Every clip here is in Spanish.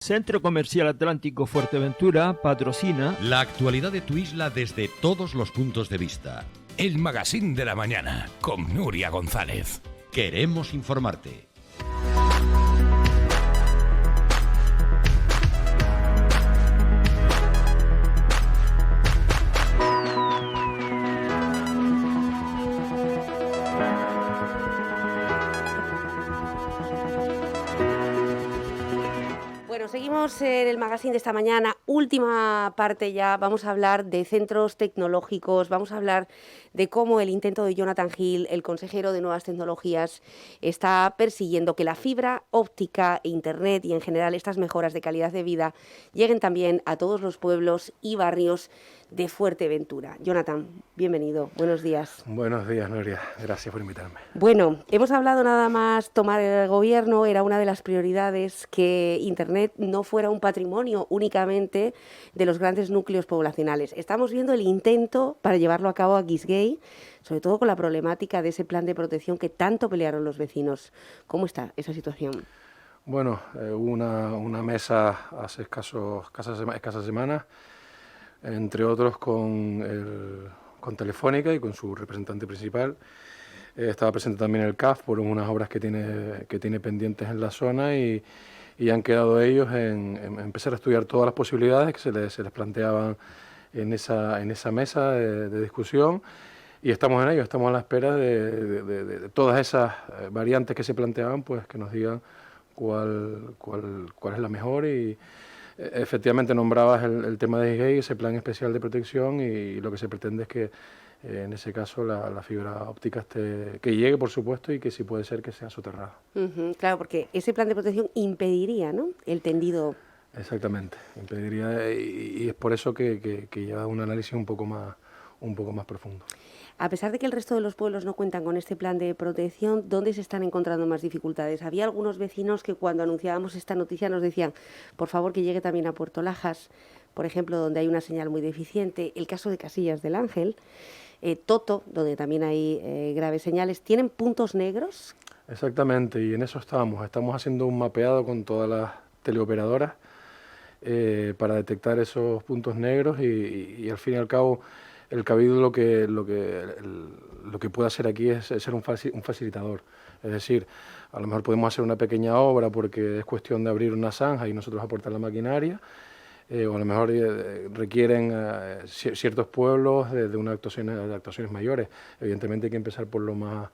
Centro Comercial Atlántico Fuerteventura patrocina la actualidad de tu isla desde todos los puntos de vista. El Magazín de la Mañana con Nuria González. Queremos informarte. Seguimos en el magazine de esta mañana, última parte ya, vamos a hablar de centros tecnológicos, vamos a hablar de cómo el intento de Jonathan Hill, el consejero de Nuevas Tecnologías, está persiguiendo que la fibra óptica e Internet y en general estas mejoras de calidad de vida lleguen también a todos los pueblos y barrios de Fuerteventura. Jonathan, bienvenido, buenos días. Buenos días, Nuria, gracias por invitarme. Bueno, hemos hablado nada más tomar el gobierno, era una de las prioridades que Internet no fuera un patrimonio únicamente de los grandes núcleos poblacionales. Estamos viendo el intento para llevarlo a cabo a Guisguey, sobre todo con la problemática de ese plan de protección que tanto pelearon los vecinos. ¿Cómo está esa situación? Bueno, hubo una mesa hace escasas semanas, entre otros con Telefónica y con su representante principal. Estaba presente también el CAF por unas obras que tiene pendientes en la zona y han quedado ellos en empezar a estudiar todas las posibilidades que se les planteaban en esa mesa de discusión, y estamos en ello, estamos a la espera de todas esas variantes que se planteaban, pues que nos digan cuál es la mejor. Y efectivamente nombrabas el tema de Guisguey, ese plan especial de protección, y lo que se pretende es que en ese caso la fibra óptica que llegue, por supuesto, y que sí puede ser que sea soterrada. Claro, porque ese plan de protección impediría, ¿no?, el tendido. Exactamente, impediría, y es por eso que lleva un análisis un poco más profundo. A pesar de que el resto de los pueblos no cuentan con este plan de protección, ¿dónde se están encontrando más dificultades? Había algunos vecinos que cuando anunciábamos esta noticia nos decían, por favor, que llegue también a Puerto Lajas, por ejemplo, donde hay una señal muy deficiente. El caso de Casillas del Ángel, Toto, donde también hay graves señales. ¿Tienen puntos negros? Exactamente, y en eso estamos haciendo un mapeado con todas las teleoperadoras para detectar esos puntos negros, y al fin y al cabo el Cabildo lo que puede hacer aquí es ser un facilitador. Es decir, a lo mejor podemos hacer una pequeña obra porque es cuestión de abrir una zanja y nosotros aportar la maquinaria, o a lo mejor requieren ciertos pueblos de actuaciones mayores. Evidentemente hay que empezar por lo más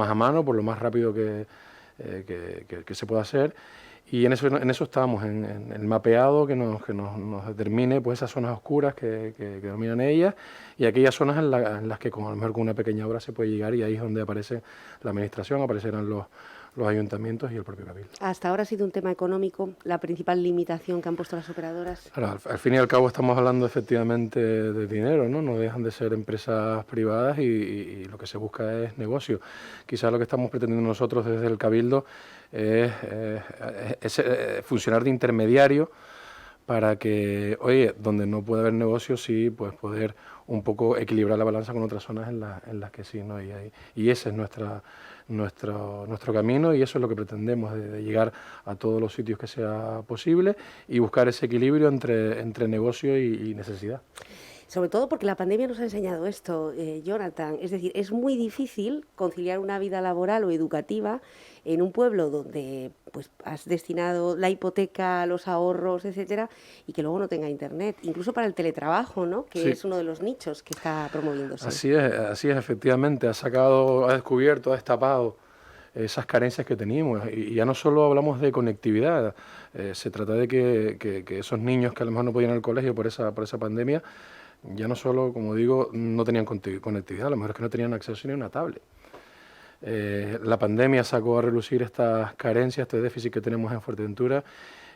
a mano, por lo más rápido que se pueda hacer. Y en eso estamos, en el mapeado que nos determine pues esas zonas oscuras que dominan ellas, y aquellas zonas en las que a lo mejor con una pequeña obra se puede llegar, y ahí es donde aparece la administración, aparecerán los ayuntamientos y el propio Cabildo. Hasta ahora ha sido un tema económico la principal limitación que han puesto las operadoras. Claro, al fin y al cabo estamos hablando efectivamente de dinero, ¿no? No dejan de ser empresas privadas y lo que se busca es negocio. Quizás lo que estamos pretendiendo nosotros desde el Cabildo es funcionar de intermediario para que, oye, donde no puede haber negocio, sí, pues poder un poco equilibrar la balanza con otras zonas en las que sí, ¿no? Y ese es nuestro camino, y eso es lo que pretendemos, de llegar a todos los sitios que sea posible y buscar ese equilibrio entre negocio y necesidad. Sobre todo porque la pandemia nos ha enseñado esto, Jonathan. Es decir, es muy difícil conciliar una vida laboral o educativa en un pueblo donde pues has destinado la hipoteca, los ahorros, etcétera, y que luego no tenga internet, incluso para el teletrabajo, ¿no?, que sí, es uno de los nichos que está promoviéndose. Así es, efectivamente, ha descubierto, ha destapado esas carencias que teníamos, y ya no solo hablamos de conectividad, se trata de que esos niños que a lo mejor no podían ir al colegio por esa pandemia, ya no solo, como digo, no tenían conectividad, a lo mejor es que no tenían acceso ni a una tablet. La pandemia sacó a relucir estas carencias, este déficit que tenemos en Fuerteventura,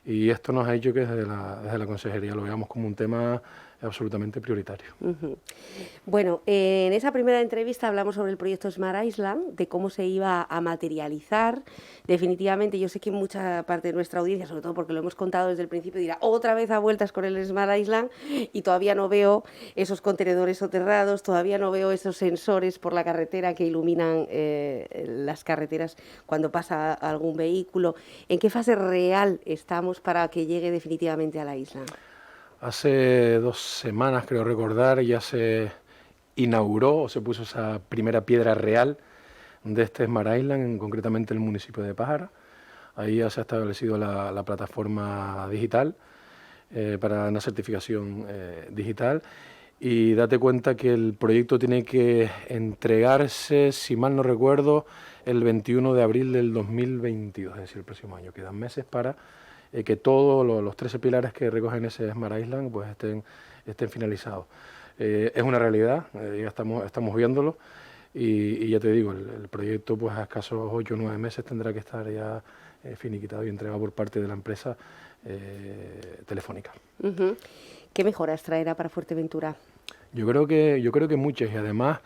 y esto nos ha hecho que desde la consejería lo veamos como un tema absolutamente prioritario. Bueno, en esa primera entrevista hablamos sobre el proyecto Smart Island, de cómo se iba a materializar. Definitivamente, yo sé que mucha parte de nuestra audiencia, sobre todo porque lo hemos contado desde el principio, dirá otra vez a vueltas con el Smart Island y todavía no veo esos contenedores soterrados, todavía no veo esos sensores por la carretera que iluminan las carreteras cuando pasa algún vehículo. ¿En qué fase real estamos para que llegue definitivamente a la isla? Hace 2 semanas, creo recordar, ya se inauguró o se puso esa primera piedra real de este Smart Island, concretamente el municipio de Pájara. Ahí ya se ha establecido la plataforma digital para una certificación digital, y date cuenta que el proyecto tiene que entregarse, si mal no recuerdo, el 21 de abril del 2022, es decir, el próximo año. Quedan meses para que todos los 13 pilares que recogen ese Smart Island pues estén finalizados. Es una realidad, ya estamos viéndolo, y ya te digo, el proyecto pues a escasos 8 o 9 meses tendrá que estar ya finiquitado y entregado por parte de la empresa Telefónica. ¿Qué mejoras traerá para Fuerteventura? Yo creo que muchas, y además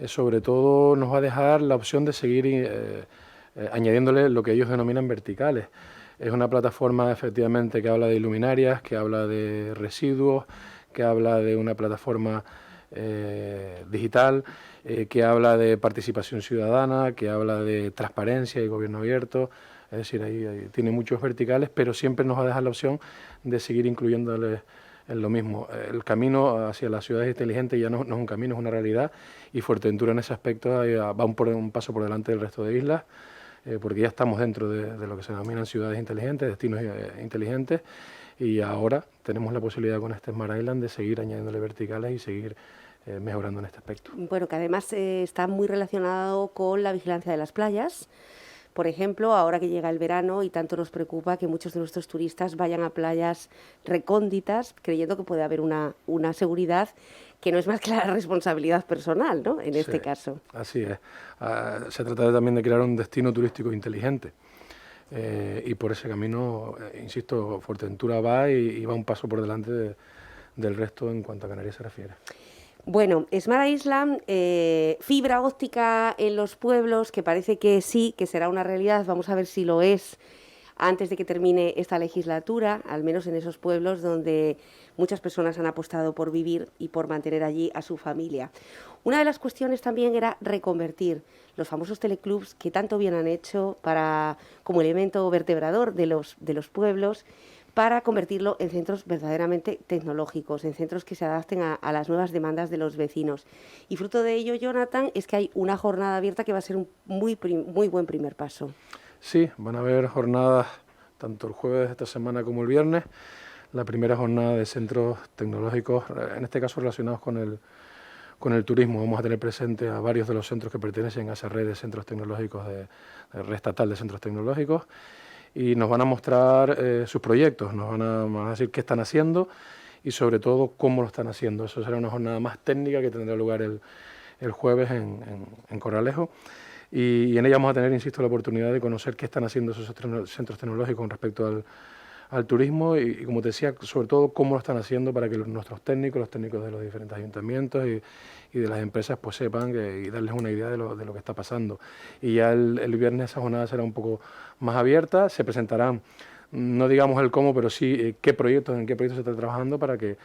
sobre todo nos va a dejar la opción de seguir añadiéndole lo que ellos denominan verticales. Es una plataforma efectivamente que habla de luminarias, que habla de residuos, que habla de una plataforma digital, que habla de participación ciudadana, que habla de transparencia y gobierno abierto. Es decir, ahí tiene muchos verticales, pero siempre nos va a dejar la opción de seguir incluyéndole en lo mismo. El camino hacia las ciudades inteligentes ya no es un camino, es una realidad, y Fuerteventura en ese aspecto va un paso por delante del resto de islas, porque ya estamos dentro de lo que se denominan ciudades inteligentes, destinos inteligentes, y ahora tenemos la posibilidad con este Smart Island de seguir añadiéndole verticales y seguir mejorando en este aspecto. Bueno, que además está muy relacionado con la vigilancia de las playas. Por ejemplo, ahora que llega el verano y tanto nos preocupa que muchos de nuestros turistas vayan a playas recónditas creyendo que puede haber una seguridad que no es más que la responsabilidad personal, ¿no? En este caso. Así es. Se trata también de crear un destino turístico inteligente. Y por ese camino, insisto, Fuerteventura va y va un paso por delante del resto en cuanto a Canarias se refiere. Bueno, Smart Island, fibra óptica en los pueblos, que parece que sí, que será una realidad. Vamos a ver si lo es antes de que termine esta legislatura, al menos en esos pueblos donde muchas personas han apostado por vivir y por mantener allí a su familia. Una de las cuestiones también era reconvertir los famosos teleclubs que tanto bien han hecho como elemento vertebrador de los pueblos, para convertirlo en centros verdaderamente tecnológicos, en centros que se adapten a las nuevas demandas de los vecinos. Y fruto de ello, Jonathan, es que hay una jornada abierta que va a ser un muy buen primer paso. Sí, van a haber jornadas tanto el jueves de esta semana como el viernes. La primera jornada de centros tecnológicos, en este caso relacionados con el turismo. Vamos a tener presente a varios de los centros que pertenecen a esa red de centros tecnológicos, de red estatal de centros tecnológicos, y nos van a mostrar sus proyectos, nos van a decir qué están haciendo y sobre todo cómo lo están haciendo. Eso será una jornada más técnica que tendrá lugar el jueves en Corralejo, y en ella vamos a tener, insisto, la oportunidad de conocer qué están haciendo esos centros tecnológicos con respecto al turismo y, como te decía, sobre todo cómo lo están haciendo para que nuestros técnicos, los técnicos de los diferentes ayuntamientos y de las empresas pues sepan y darles una idea de lo que está pasando. Y ya el viernes esa jornada será un poco más abierta, se presentarán, no digamos el cómo, pero sí en qué proyectos se está trabajando para que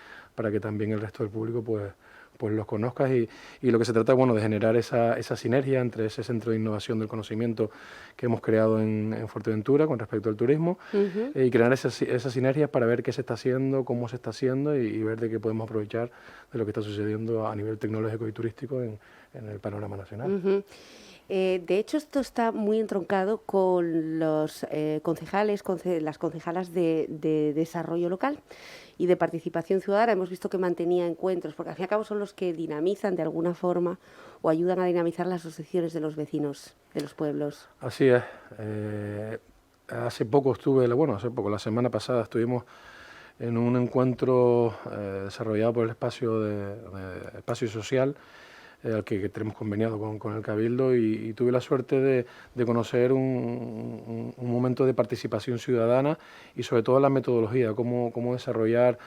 también el resto del público pues los conozcas, y lo que se trata de generar esa sinergia entre ese centro de innovación del conocimiento que hemos creado en Fuerteventura con respecto al turismo, y crear esas sinergias para ver qué se está haciendo, cómo se está haciendo y ver de qué podemos aprovechar de lo que está sucediendo a nivel tecnológico y turístico en el panorama nacional. De hecho, esto está muy entroncado con los concejales, las concejalas de desarrollo local y de participación ciudadana. Hemos visto que mantenía encuentros, porque al fin y al cabo son los que dinamizan de alguna forma o ayudan a dinamizar las asociaciones de los vecinos de los pueblos. Así es. Hace poco la semana pasada estuvimos en un encuentro desarrollado por el espacio social al que tenemos conveniado con el Cabildo, y tuve la suerte de conocer un momento de participación ciudadana y sobre todo la metodología, cómo desarrollar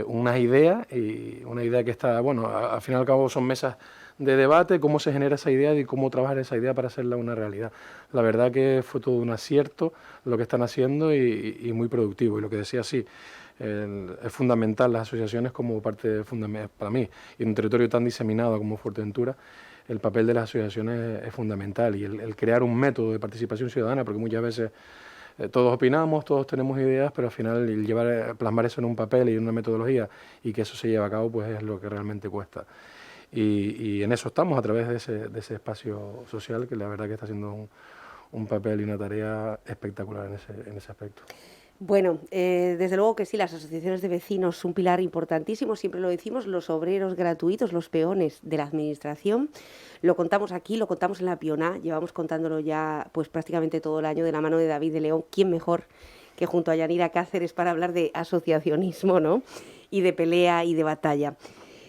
una idea, y una idea que está, bueno, al fin y al cabo son mesas de debate, cómo se genera esa idea y cómo trabajar esa idea para hacerla una realidad. La verdad que fue todo un acierto lo que están haciendo y muy productivo. Y lo que decía, sí, es fundamental las asociaciones como parte fundamental para mí. Y en un territorio tan diseminado como Fuerteventura, el papel de las asociaciones es fundamental. Y el crear un método de participación ciudadana, porque muchas veces todos opinamos, todos tenemos ideas, pero al final el plasmar eso en un papel y en una metodología y que eso se lleve a cabo, pues es lo que realmente cuesta. Y en eso estamos, a través de ese espacio social, que la verdad que está haciendo un papel y una tarea espectacular en ese aspecto. Bueno, desde luego que sí, las asociaciones de vecinos son un pilar importantísimo, siempre lo decimos, los obreros gratuitos, los peones de la administración. Lo contamos aquí, lo contamos en La Piona, llevamos contándolo ya pues prácticamente todo el año de la mano de David de León. ¿Quién mejor que junto a Yanira Cáceres para hablar de asociacionismo, ¿no? Y de pelea y de batalla?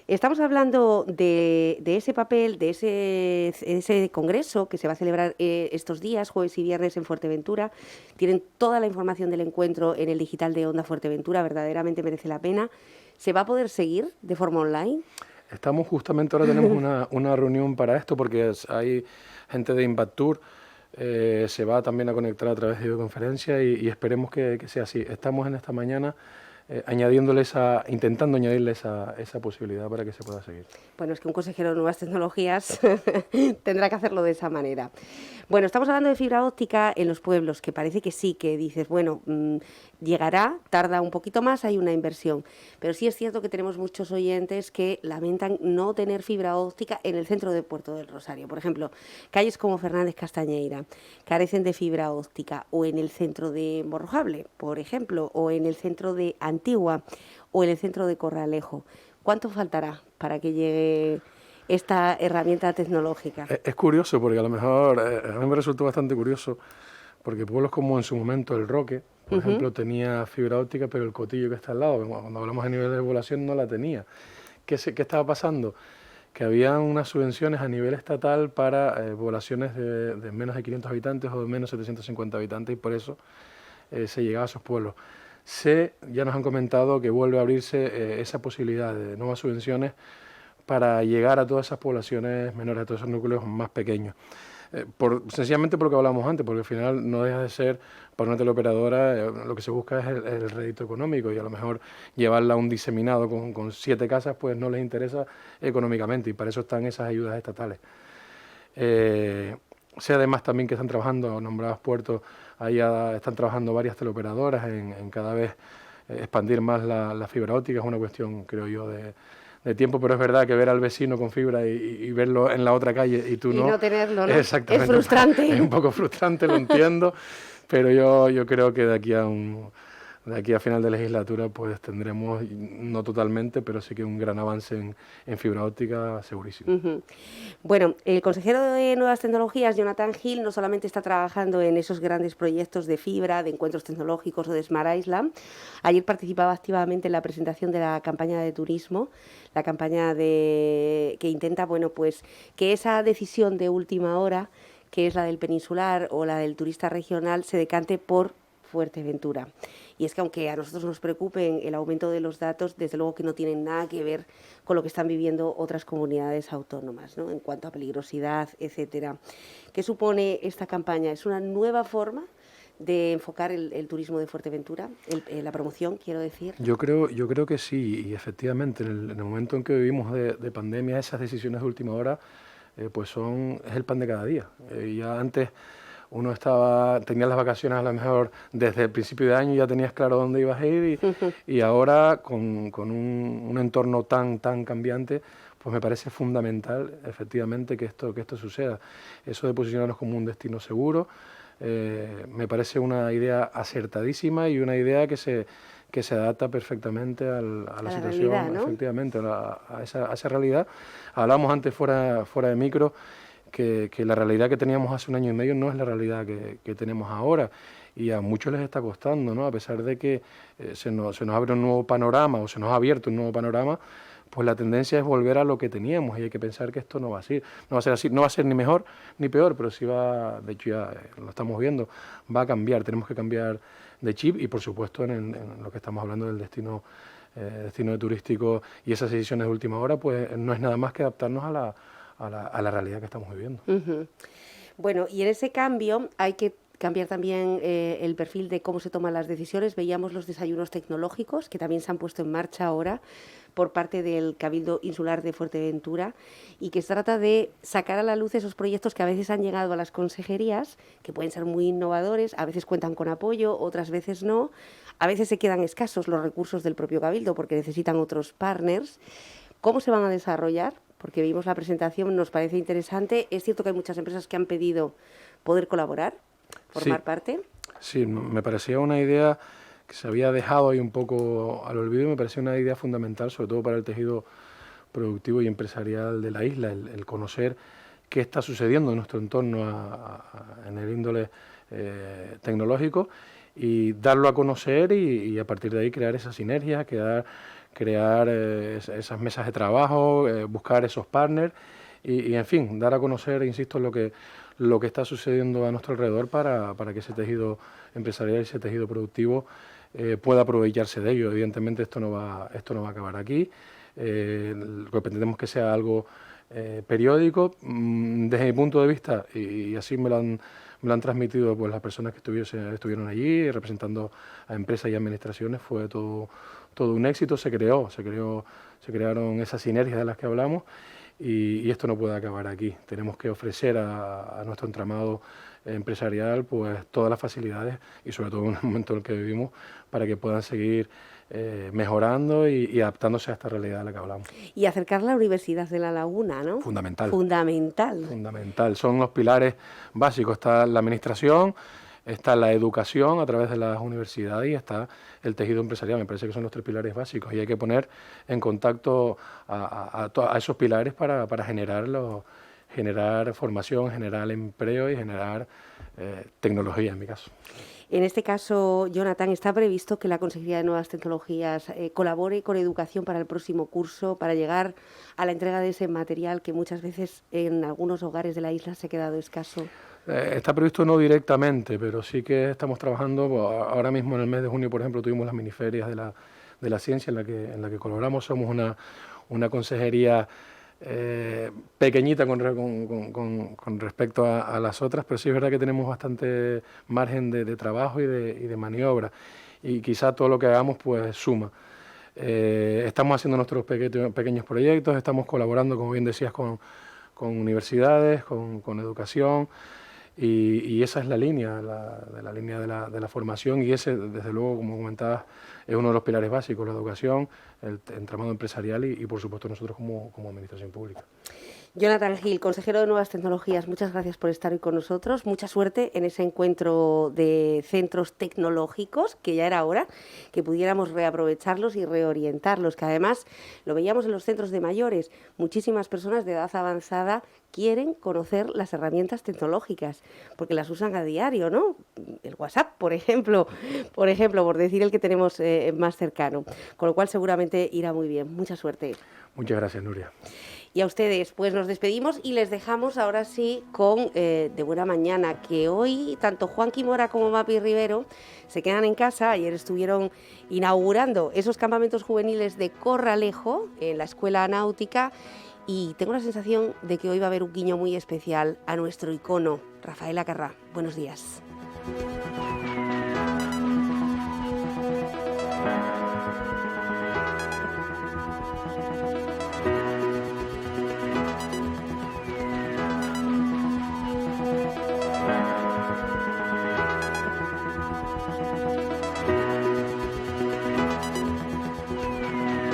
Estamos hablando de ese papel, de ese congreso que se va a celebrar estos días, jueves y viernes en Fuerteventura. Tienen toda la información del encuentro en el digital de Onda Fuerteventura, verdaderamente merece la pena. ¿Se va a poder seguir de forma online? Estamos justamente, ahora tenemos una reunión para esto, porque hay gente de Impactur, se va también a conectar a través de videoconferencia y esperemos que sea así. Estamos en esta mañana intentando añadirle esa posibilidad para que se pueda seguir. Bueno, es que un consejero de nuevas tecnologías tendrá que hacerlo de esa manera. Bueno, estamos hablando de fibra óptica en los pueblos, que parece que sí, que dices, bueno, llegará, tarda un poquito más, hay una inversión. Pero sí es cierto que tenemos muchos oyentes que lamentan no tener fibra óptica en el centro de Puerto del Rosario. Por ejemplo, calles como Fernández Castañeira carecen de fibra óptica, o en el centro de Morrojable, por ejemplo, o en el centro de Antigua, o en el centro de Corralejo. ¿Cuánto faltará para que llegue esta herramienta tecnológica? Es curioso, porque a lo mejor a mí me resultó bastante curioso, porque pueblos como en su momento El Roque, por ejemplo, tenía fibra óptica, pero el Cotillo, que está al lado, cuando hablamos a nivel de población, no la tenía. ¿Qué estaba pasando? Que había unas subvenciones a nivel estatal para poblaciones de menos de 500 habitantes o de menos de 750 habitantes, y por eso se llegaba a esos pueblos. Ya nos han comentado que vuelve a abrirse esa posibilidad de nuevas subvenciones para llegar a todas esas poblaciones menores, a todos esos núcleos más pequeños. Sencillamente por lo que hablábamos antes, porque al final no deja de ser, para una teleoperadora, lo que se busca es el rédito económico, y a lo mejor llevarla a un diseminado con 7 casas pues no les interesa económicamente, y para eso están esas ayudas estatales. Sé además también que están trabajando, nombradas puertos, ahí están trabajando varias teleoperadoras en cada vez expandir más la fibra óptica. Es una cuestión, creo yo, de tiempo, pero es verdad que ver al vecino con fibra y verlo en la otra calle y tú no... Y no tenerlo, ¿no? Exactamente. Es frustrante. Es un poco frustrante, lo entiendo, pero yo creo que de aquí a final de legislatura pues tendremos, no totalmente, pero sí que un gran avance en fibra óptica segurísimo. Bueno, el consejero de Nuevas Tecnologías, Jonathan Gil, no solamente está trabajando en esos grandes proyectos de fibra, de encuentros tecnológicos o de Smart Island. Ayer participaba activamente en la presentación de la campaña de turismo, la campaña que intenta, bueno, pues que esa decisión de última hora, que es la del peninsular o la del turista regional, se decante por Fuerteventura. Y es que aunque a nosotros nos preocupen el aumento de los datos, desde luego que no tienen nada que ver con lo que están viviendo otras comunidades autónomas, ¿no? En cuanto a peligrosidad, etcétera. ¿Qué supone esta campaña? ¿Es una nueva forma de enfocar el turismo de Fuerteventura, la promoción, quiero decir? Yo creo que sí, y efectivamente en el momento en que vivimos de pandemia, esas decisiones de última hora pues es el pan de cada día. Ya antes uno tenía las vacaciones a lo mejor desde el principio de año, ya tenías claro dónde ibas a ir, y ahora con un entorno tan cambiante, pues me parece fundamental efectivamente que esto suceda. Eso de posicionarnos como un destino seguro, me parece una idea acertadísima y una idea que se adapta perfectamente a la situación, realidad, ¿no? Efectivamente, a esa realidad. Hablamos antes fuera de micro que la realidad que teníamos hace un año y medio no es la realidad que tenemos ahora, y a muchos les está costando, ¿no? A pesar de que se nos abre un nuevo panorama, o se nos ha abierto un nuevo panorama, pues la tendencia es volver a lo que teníamos y hay que pensar que esto no va a ser así, no va a ser ni mejor ni peor, pero sí va, de hecho ya lo estamos viendo, va a cambiar, tenemos que cambiar de chip y por supuesto en lo que estamos hablando del destino turístico y esas decisiones de última hora, pues no es nada más que adaptarnos a la realidad que estamos viviendo. Bueno, y en ese cambio hay que cambiar también el perfil de cómo se toman las decisiones. Veíamos los desayunos tecnológicos, que también se han puesto en marcha ahora por parte del Cabildo Insular de Fuerteventura, y que se trata de sacar a la luz esos proyectos que a veces han llegado a las consejerías, que pueden ser muy innovadores, a veces cuentan con apoyo, otras veces no, a veces se quedan escasos los recursos del propio Cabildo porque necesitan otros partners. ¿Cómo se van a desarrollar? Porque vimos la presentación, nos parece interesante. Es cierto que hay muchas empresas que han pedido poder colaborar, formar parte. Sí, me parecía una idea que se había dejado ahí un poco al olvido y me parecía una idea fundamental, sobre todo para el tejido productivo y empresarial de la isla, el conocer qué está sucediendo en nuestro entorno en el índole tecnológico y darlo a conocer y a partir de ahí crear esas sinergias, crear esas mesas de trabajo, buscar esos partners y en fin, dar a conocer, insisto, lo que está sucediendo a nuestro alrededor para que ese tejido empresarial y ese tejido productivo pueda aprovecharse de ello. Evidentemente esto no va a acabar aquí, lo que pretendemos que sea algo periódico. Desde mi punto de vista, y así me lo han transmitido pues las personas que estuvieron allí representando a empresas y administraciones, fue todo un éxito, se crearon esas sinergias de las que hablamos y esto no puede acabar aquí. Tenemos que ofrecer a nuestro entramado empresarial pues todas las facilidades y sobre todo en el momento en el que vivimos para que puedan seguir mejorando y adaptándose a esta realidad de la que hablamos. Y acercar la Universidad de La Laguna, ¿no? Fundamental. Son los pilares básicos. Está la administración, está la educación a través de las universidades y está el tejido empresarial. Me parece que son los tres pilares básicos y hay que poner en contacto a esos pilares para generar formación, generar empleo y generar tecnología en mi caso. En este caso, Jonathan, ¿está previsto que la Consejería de Nuevas Tecnologías colabore con educación para el próximo curso, para llegar a la entrega de ese material que muchas veces en algunos hogares de la isla se ha quedado escaso? Está previsto no directamente, pero sí que estamos trabajando. Ahora mismo en el mes de junio, por ejemplo, tuvimos las miniferias de la ciencia en la que colaboramos. Somos una consejería pequeñita con respecto a las otras, pero sí es verdad que tenemos bastante margen de trabajo y de maniobra y quizá todo lo que hagamos pues suma. Estamos haciendo nuestros pequeños proyectos, estamos colaborando, como bien decías, con universidades, con educación y esa es la línea, la línea de la formación y ese, desde luego, como comentabas, es uno de los pilares básicos, la educación, el entramado empresarial y por supuesto nosotros como administración pública. Jonathan Gil, consejero de Nuevas Tecnologías, muchas gracias por estar hoy con nosotros. Mucha suerte en ese encuentro de centros tecnológicos, que ya era hora que pudiéramos reaprovecharlos y reorientarlos, que además lo veíamos en los centros de mayores. Muchísimas personas de edad avanzada quieren conocer las herramientas tecnológicas, porque las usan a diario, ¿no? El WhatsApp, por ejemplo, por decir el que tenemos más cercano. Con lo cual seguramente irá muy bien. Mucha suerte. Muchas gracias, Nuria. Y a ustedes, pues nos despedimos y les dejamos ahora sí con De Buena Mañana, que hoy tanto Juan Quimora como Mapi Rivero se quedan en casa. Ayer estuvieron inaugurando esos campamentos juveniles de Corralejo en la Escuela Náutica y tengo la sensación de que hoy va a haber un guiño muy especial a nuestro icono, Rafael Acarrá. Buenos días.